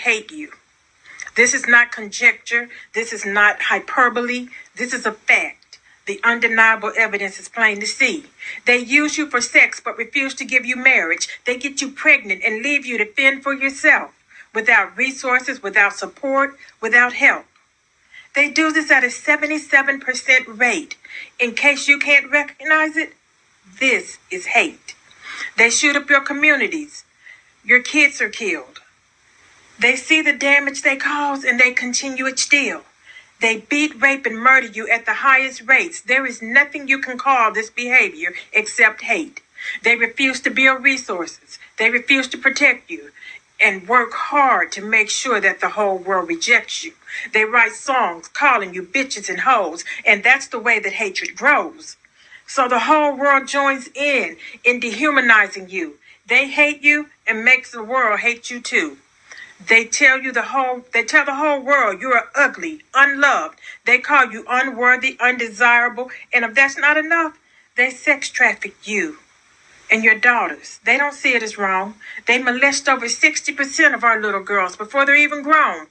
hate you. This is not conjecture. This is not hyperbole. This is a fact. The undeniable evidence is plain to see. They use you for sex but refuse to give you marriage. They get you pregnant and leave you to fend for yourself, without resources, without support, without help. They do this at a 77% rate. In case you can't recognize it, this is hate. They shoot up your communities. Your kids are killed. They see the damage they cause and they continue it still. They beat, rape, and murder you at the highest rates. There is nothing you can call this behavior except hate. They refuse to build resources. They refuse to protect you and work hard to make sure that the whole world rejects you. They write songs calling you bitches and hoes, and that's the way that hatred grows. So the whole world joins in dehumanizing you. They hate you and makes the world hate you too. They tell the whole world you are ugly, unloved. They call you unworthy, undesirable, and if that's not enough, they sex traffic you and your daughters. They don't see it as wrong. They molest over 60% of our little girls before they're even grown.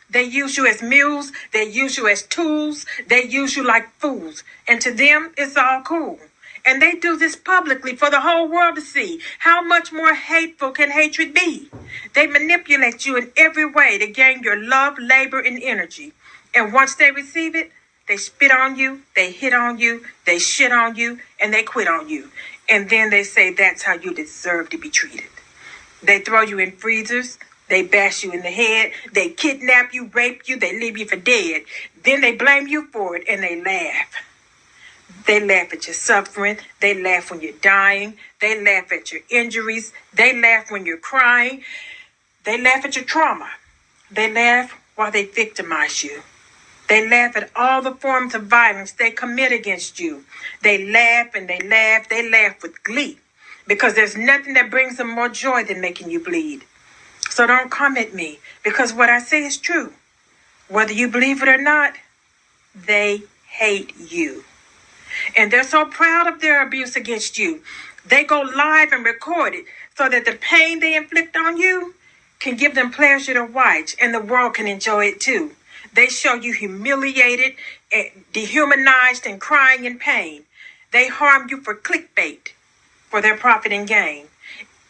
They use you as mules. They use you as tools. They use you like fools. And to them, it's all cool. And they do this publicly for the whole world to see. How much more hateful can hatred be? They manipulate you in every way to gain your love, labor, and energy. And once they receive it, they spit on you, they hit on you, they shit on you, and they quit on you. And then they say that's how you deserve to be treated. They throw you in freezers. They bash you in the head. They kidnap you, rape you, they leave you for dead. Then they blame you for it and they laugh. They laugh at your suffering. They laugh when you're dying. They laugh at your injuries. They laugh when you're crying. They laugh at your trauma. They laugh while they victimize you. They laugh at all the forms of violence they commit against you. They laugh and they laugh. They laugh with glee because there's nothing that brings them more joy than making you bleed. So don't come at me because what I say is true. Whether you believe it or not, they hate you. And they're so proud of their abuse against you. They go live and record it so that the pain they inflict on you can give them pleasure to watch and the world can enjoy it too. They show you humiliated, dehumanized, and crying in pain. They harm you for clickbait, for their profit and gain.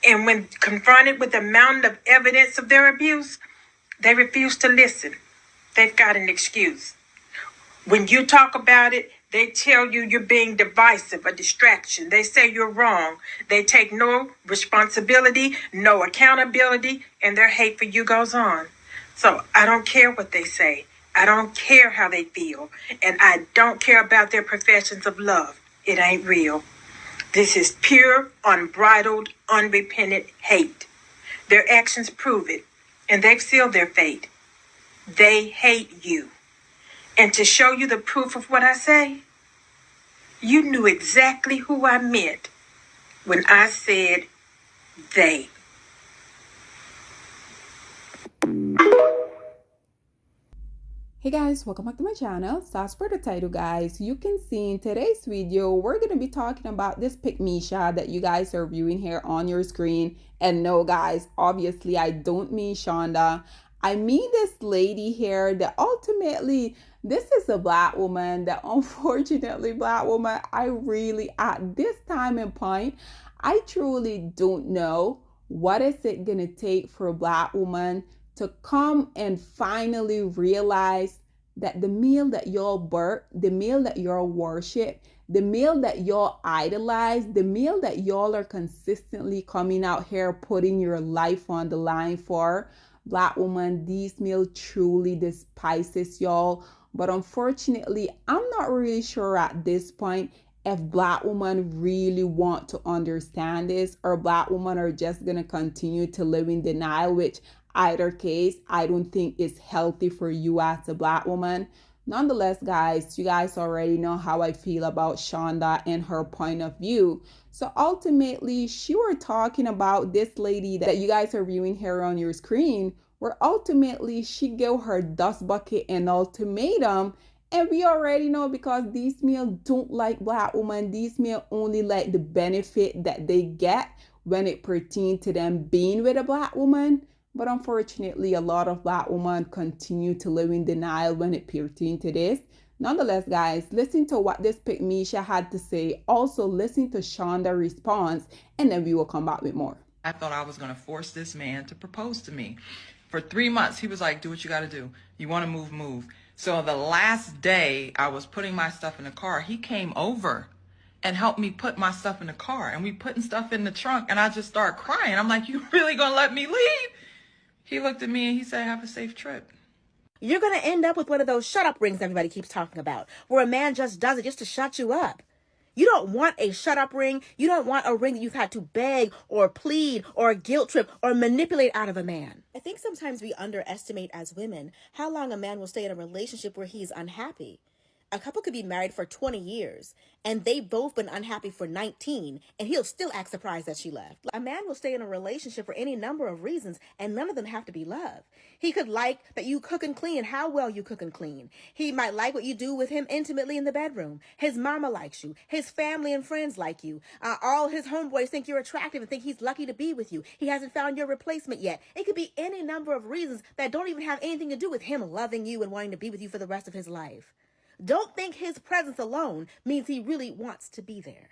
And when confronted with the mountain of evidence of their abuse, they refuse to listen. They've got an excuse. When you talk about it, they tell you you're being divisive, a distraction. They say you're wrong. They take no responsibility, no accountability, and their hate for you goes on. So I don't care what they say. I don't care how they feel. And I don't care about their professions of love. It ain't real. This is pure, unbridled, unrepentant hate. Their actions prove it, and they've sealed their fate. They hate you. And to show you the proof of what I say, you knew exactly who I meant when I said they. Hey guys, welcome back to my channel. So as per the title, guys, you can see in today's video, we're going to be talking about this pic Misha that you guys are viewing here on your screen. And no, guys, obviously I don't mean Shonda. I mean this lady here that ultimately, this is a black woman that unfortunately black woman, I really, at this time and point, I truly don't know what is it going to take for a black woman to come and finally realize that the meal that y'all birth, the meal that y'all worship, the meal that y'all idolize, the meal that y'all are consistently coming out here putting your life on the line for, black woman, these meal truly despises y'all. But unfortunately, I'm not really sure at this point if black women really want to understand this, or black women are just gonna continue to live in denial, which either case, I don't think is healthy for you as a black woman. Nonetheless, guys, you guys already know how I feel about Shonda and her point of view. So ultimately, she were talking about this lady that you guys are viewing here on your screen, where ultimately she gave her dust bucket an ultimatum. And we already know, because these men don't like black women, these men only like the benefit that they get when it pertains to them being with a black woman. But unfortunately, a lot of black women continue to live in denial when it pertains to this. Nonetheless, guys, listen to what this pick Misha had to say. Also, listen to Shonda's response, and then we will come back with more. I thought I was going to force this man to propose to me. For 3 months, he was like, do what you got to do. You want to move, move. So the last day I was putting my stuff in the car, he came over and helped me put my stuff in the car. And we putting stuff in the trunk, and I just started crying. I'm like, you really going to let me leave? He looked at me and he said, have a safe trip. You're going to end up with one of those shut up rings everybody keeps talking about, where a man just does it just to shut you up. You don't want a shut up ring. You don't want a ring that you've had to beg or plead or guilt trip or manipulate out of a man. I think sometimes we underestimate as women how long a man will stay in a relationship where he's unhappy. A couple could be married for 20 years, and they've both been unhappy for 19, and he'll still act surprised that she left. A man will stay in a relationship for any number of reasons, and none of them have to be love. He could like that you cook and clean, how well you cook and clean. He might like what you do with him intimately in the bedroom. His mama likes you. His family and friends like you. All his homeboys think you're attractive and think he's lucky to be with you. He hasn't found your replacement yet. It could be any number of reasons that don't even have anything to do with him loving you and wanting to be with you for the rest of his life. Don't think his presence alone means he really wants to be there.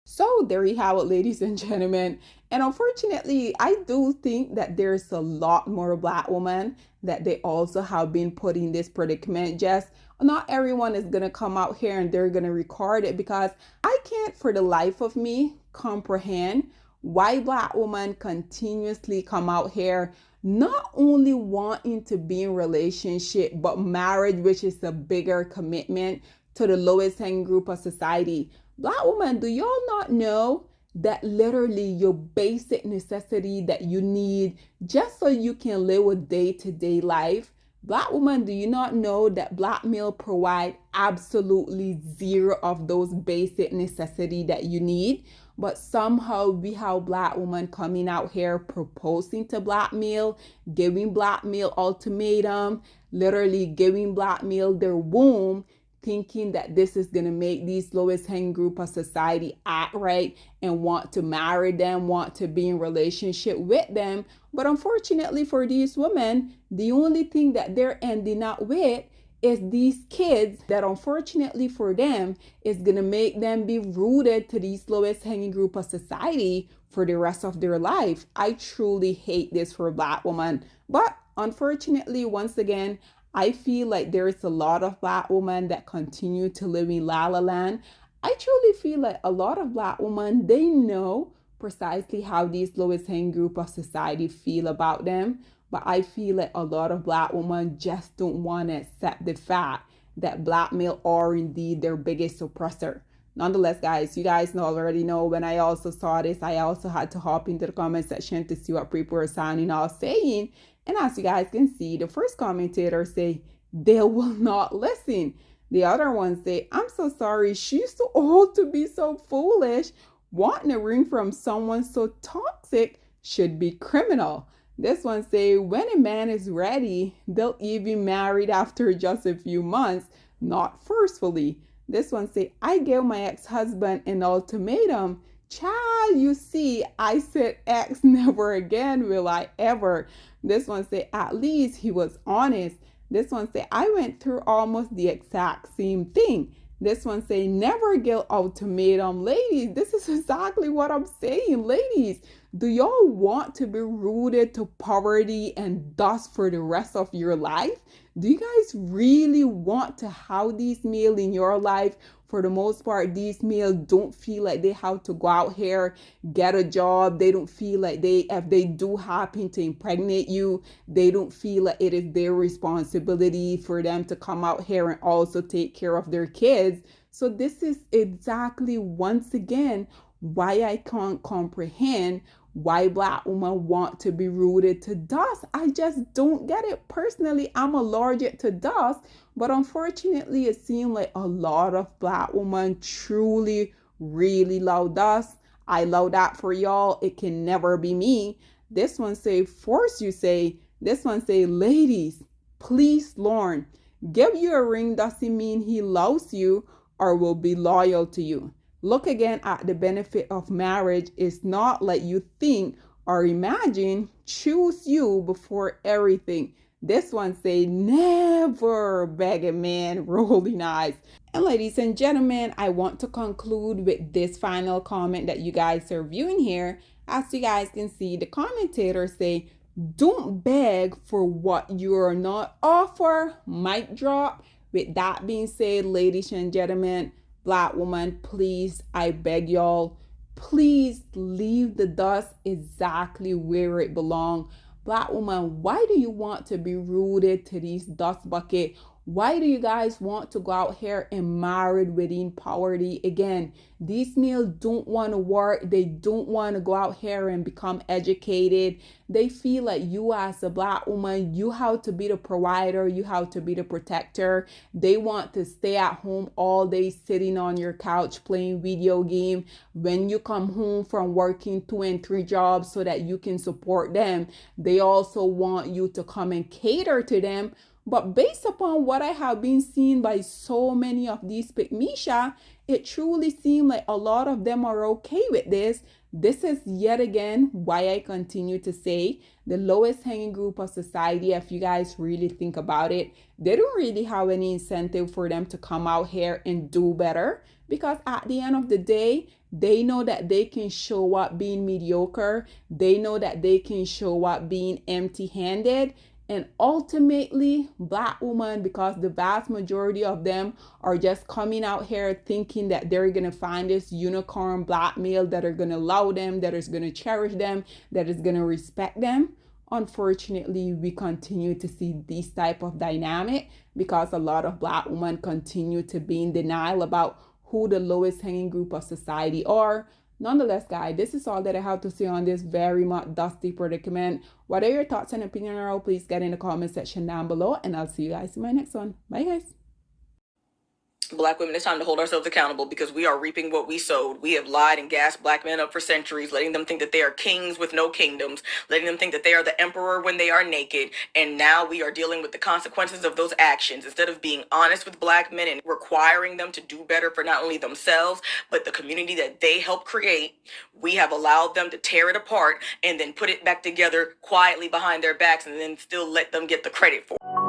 So there you have it, ladies and gentlemen. And unfortunately, I do think that there's a lot more black women that they also have been put in this predicament. Just not everyone is going to come out here and they're going to record it, because I can't for the life of me comprehend why black women continuously come out here not only wanting to be in relationship, but marriage, which is a bigger commitment to the lowest hanging group of society. Black women, do y'all not know that literally your basic necessity that you need just so you can live a day-to-day life? Black women, do you not know that black male provide absolutely zero of those basic necessity that you need? But somehow we have black women coming out here proposing to black male, giving black male ultimatum, literally giving black male their womb, thinking that this is going to make these lowest hanging group of society act right and want to marry them, want to be in relationship with them. But unfortunately for these women, the only thing that they're ending up with is these kids that unfortunately for them is going to make them be rooted to these lowest hanging group of society for the rest of their life. I truly hate this for black women. But unfortunately, once again, I feel like there is a lot of black women that continue to live in La La Land. I truly feel like a lot of black women, they know precisely how these lowest hanging group of society feel about them. But I feel like a lot of black women just don't want to accept the fact that black male are indeed their biggest oppressor. Nonetheless, guys, you guys already know when I also saw this, I also had to hop into the comment section to see what people were signing off saying. And as you guys can see, the first commentator say, they will not listen. The other one say, I'm so sorry, she's too old to be so foolish. Wanting a ring from someone so toxic should be criminal. This one say, when a man is ready, they'll even married after just a few months, not forcefully. This one say, I gave my ex-husband an ultimatum. Child, you see, I said X, never again will I ever. This one say, at least he was honest. This one say, I went through almost the exact same thing. This one say, never give ultimatum. Ladies, this is exactly what I'm saying. Ladies, do y'all want to be rooted to poverty and dust for the rest of your life? Do you guys really want to have these male in your life? For the most part, these males don't feel like they have to go out here, get a job. They don't feel like if they do happen to impregnate you, they don't feel like it is their responsibility for them to come out here and also take care of their kids. So this is exactly, once again, why I can't comprehend why black women want to be rooted to dust. I just don't get it. Personally, I'm allergic to dust, but unfortunately, it seems like a lot of black women truly, really love dust. I love that for y'all. It can never be me. This one say, force you say. This one say, ladies, please learn. Give you a ring doesn't mean he loves you or will be loyal to you. Look again at the benefit of marriage. It's not like you think or imagine. Choose you before everything. This one say never beg a man, rolling eyes. And ladies and gentlemen, I want to conclude with this final comment that you guys are viewing here. As you guys can see, the commentators say, don't beg for what you're not offer. Mic drop. With that being said, ladies and gentlemen, Black woman, please, I beg y'all, please leave the dust exactly where it belongs. Black woman, why do you want to be rooted to these dust bucket? Why do you guys want to go out here and married within poverty? Again, these males don't want to work. They don't want to go out here and become educated. They feel like you as a Black woman, you have to be the provider. You have to be the protector. They want to stay at home all day sitting on your couch playing video game. When you come home from working 2 and 3 jobs so that you can support them, they also want you to come and cater to them. But based upon what I have been seeing by so many of these Pygmisha, it truly seems like a lot of them are okay with this. This is yet again why I continue to say the lowest hanging group of society, if you guys really think about it, they don't really have any incentive for them to come out here and do better, because at the end of the day, they know that they can show up being mediocre. They know that they can show up being empty-handed. And ultimately, Black women, because the vast majority of them are just coming out here thinking that they're going to find this unicorn Black male that are going to love them, that is going to cherish them, that is going to respect them. Unfortunately, we continue to see this type of dynamic because a lot of Black women continue to be in denial about who the lowest hanging group of society are. Nonetheless, guys, this is all that I have to say on this very much dusty predicament. What are your thoughts and opinions? Please get in the comment section down below, and I'll see you guys in my next one. Bye, guys. Black women, it's time to hold ourselves accountable because we are reaping what we sowed. We have lied and gassed Black men up for centuries, letting them think that they are kings with no kingdoms, letting them think that they are the emperor when they are naked. And now we are dealing with the consequences of those actions. Instead of being honest with Black men and requiring them to do better for not only themselves, but the community that they helped create, we have allowed them to tear it apart and then put it back together quietly behind their backs and then still let them get the credit for it.